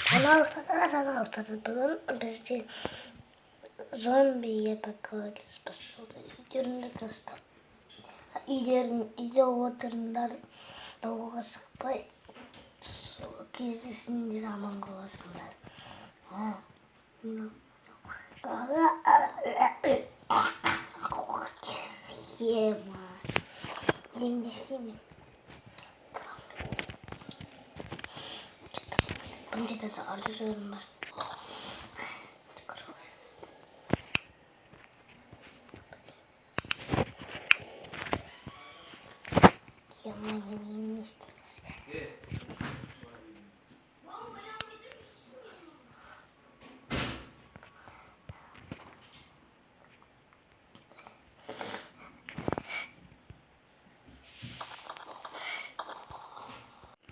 Kanalda bugün bizde zombiye bakıyoruz. Basıldı. İçerinde tasdım. İçeride oturunlar doğuğa sıkpay. Kesindir aman kolasınlar. Ha. Yema. Yengeçliyim. Önce de ardı sorun var. Yema yengeçliyim.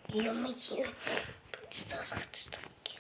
Ё-моё, что за штуки?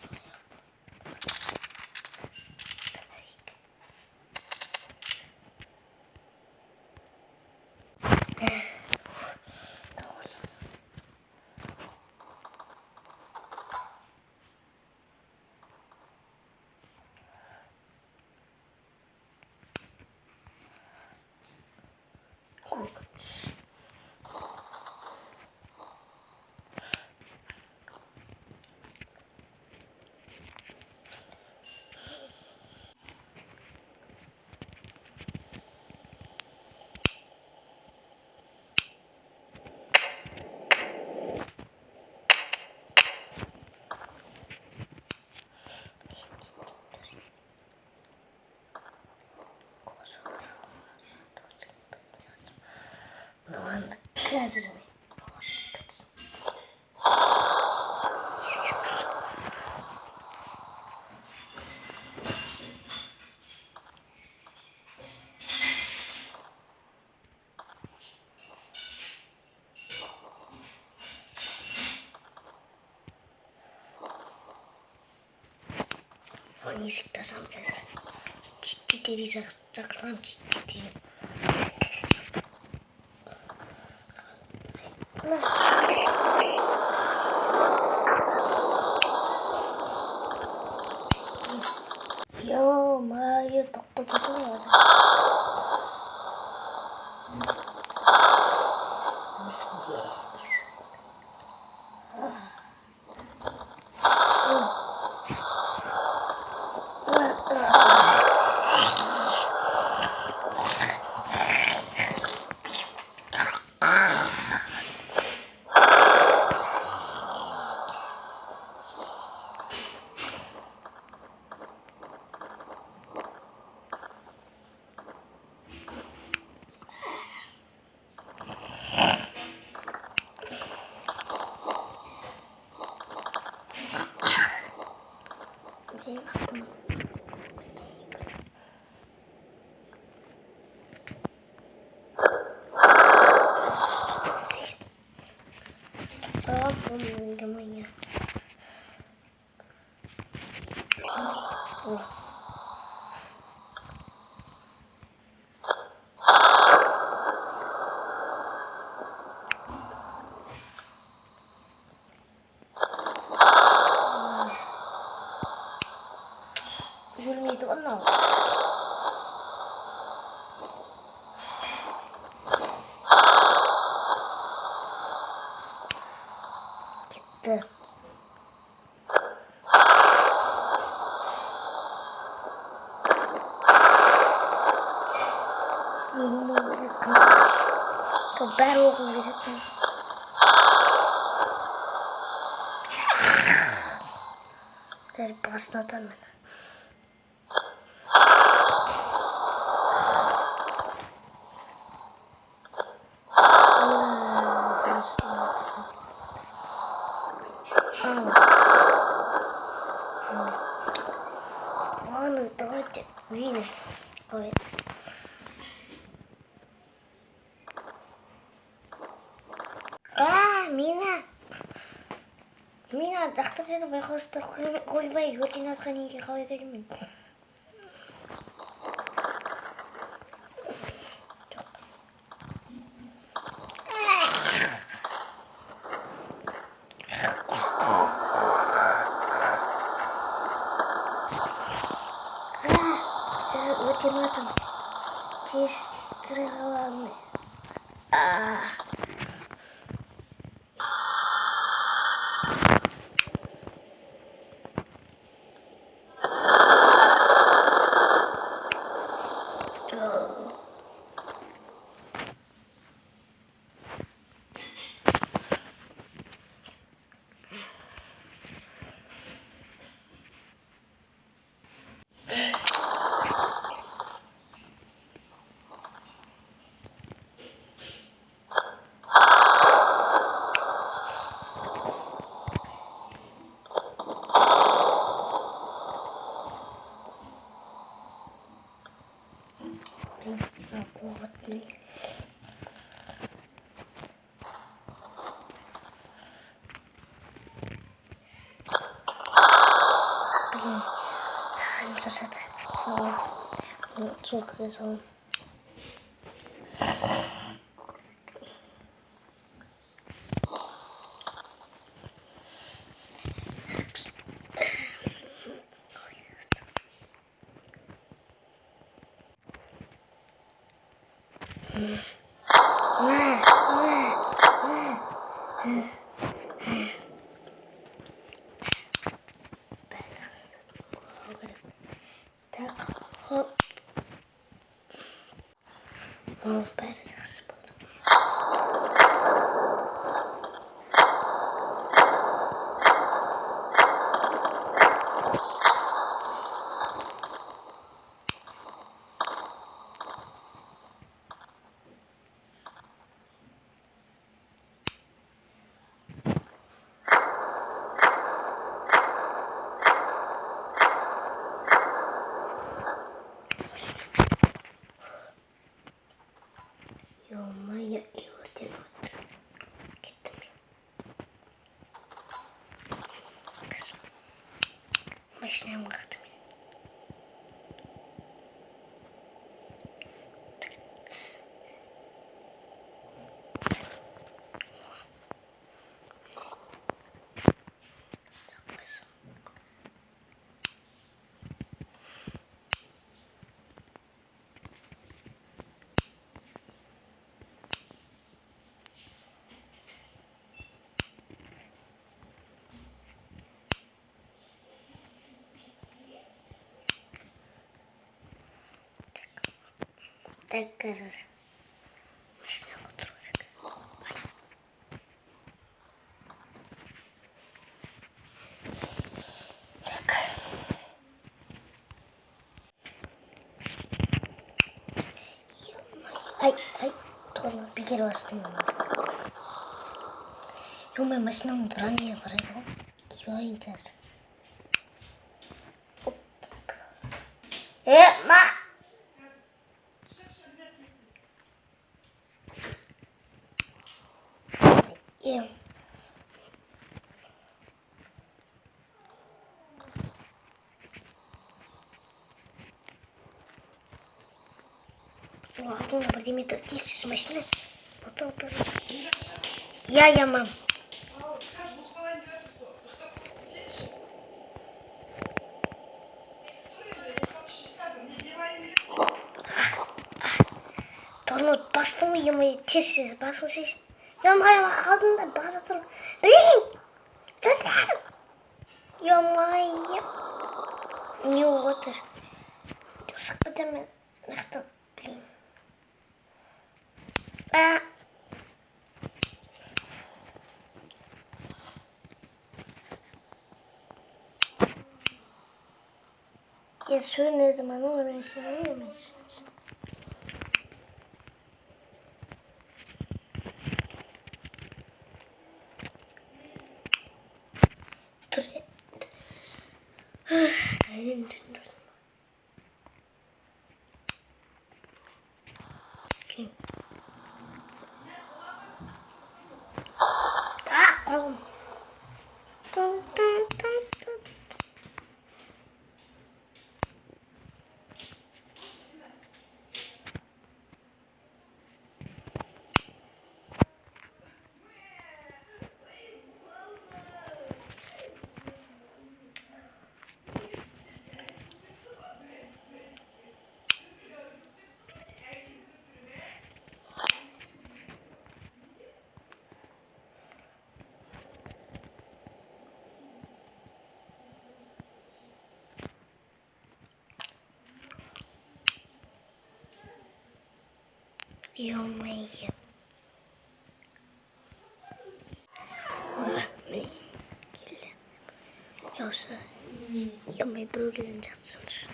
Казарми. Он язык-то сам казар. 4 заклан 4. Ё-моё, 떡볶이 먹어야 Itu kan no. Gitu. Ini kebaru gitu. Dari pastatan mana? Ладно, давайте вина. Ой. Мина тахтасына байқасты қойбай өртен атқан еге қалай келемін. өртеніп тез тірі қаламын. Қоғытмын. Блин, халім шаршады. Сумкаға салам. Так, хоп. Бәрі жақсы болды. Ё-моё, и өртеніп отыр. Кеттім мен. Машинам қақты мен. Так, қазір машинаға отыру керек. Так. Ай, торма бекер бастым. Ё-моё, машинамды бұрандыға барайды ғой. Киіп алайын қазір. Ма! Алдыңда бірдеме тұр, несіз машина. Потом тұр. Я, мам. Торма бастым, ё-моё, тез басылсыз. Ё-моё, алдыңда баса тұр. Блин! Тұр! Ё-моё. Не отыр. Сыққыда мен нақты, блин. Я шумно заманула, меня сегодня. Қолым. Ё-моё. Келді. Осы. Ё-моё, біреу келген жақсы соншы.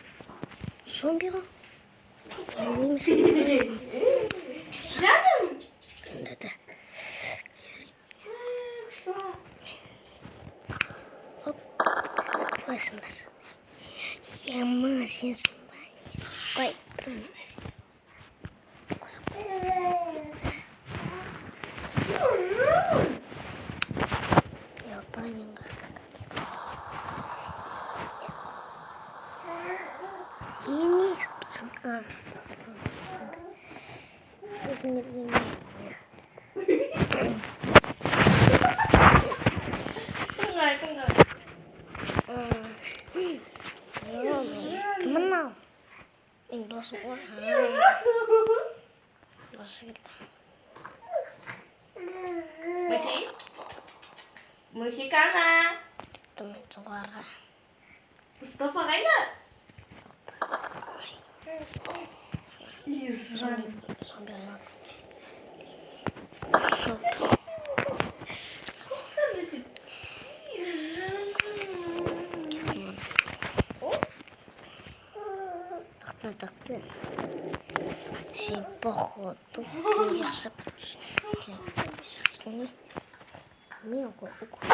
Зомби ғой. Рядом? Да. Что? Оп. Қойсыңдар. Яма, сенсің ба не? Ой, біреу. Кімін ау? Мен досым ғой. Досы келді. Мусикана. Мен жоғарға. Мұстафа қайда? Зомби ойнап. Тақты. Сен походу кім жасап жүрсің? Мен қорқып бір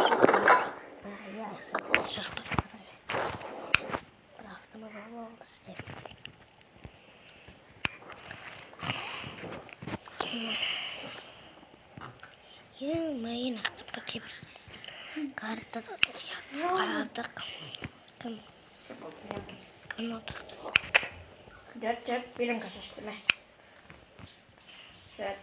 автомобиль болып істедім. Ё-моё, ақтыпқа кеп картада қарадық. Кім отырды? Жат, берің қашашты ма? Жат.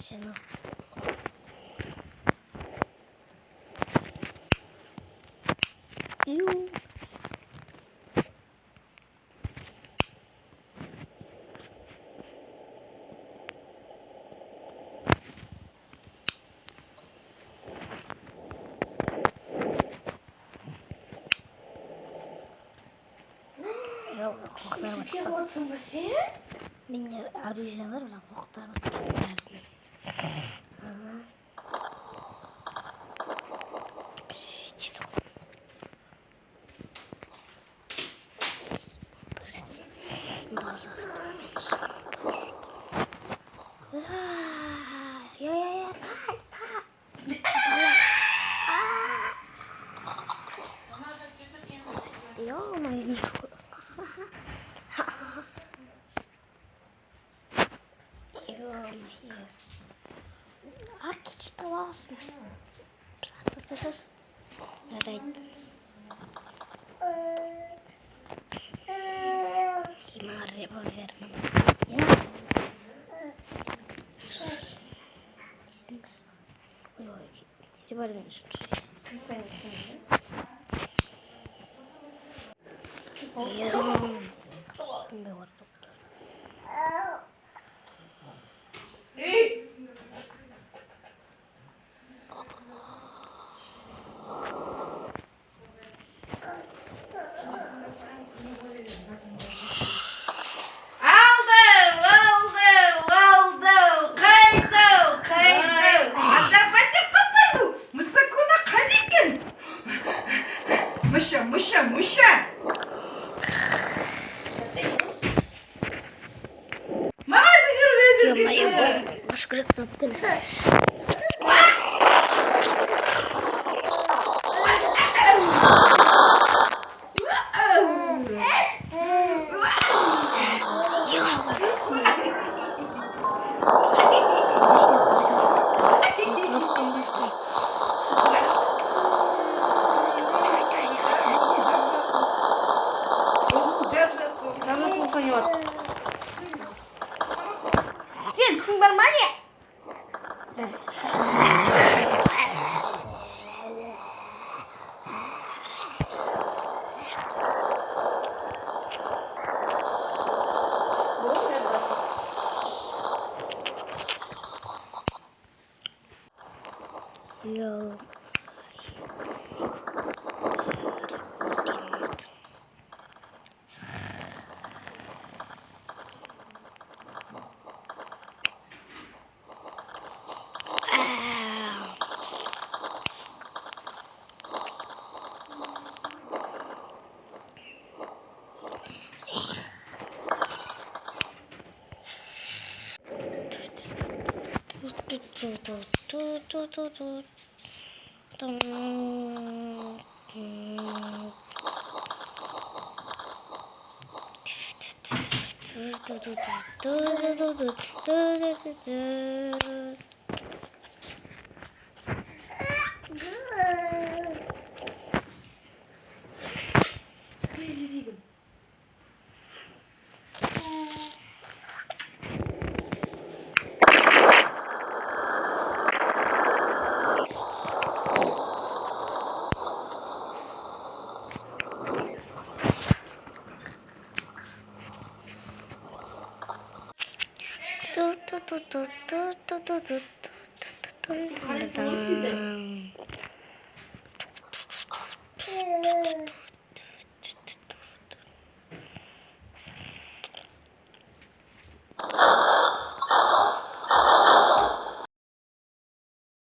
Жаңа. Ю. Кем отсың ба сен? Менде оружие бар, бірақ оқтар бар. Акичті аласың. Сатысыз. Жарайды. Маған револьверім. Ой, револьверім үшін. Мыша. Мама сыгрывает. Ё-моё, баш күрек тапкын. Сен түсің бар ма не? 요.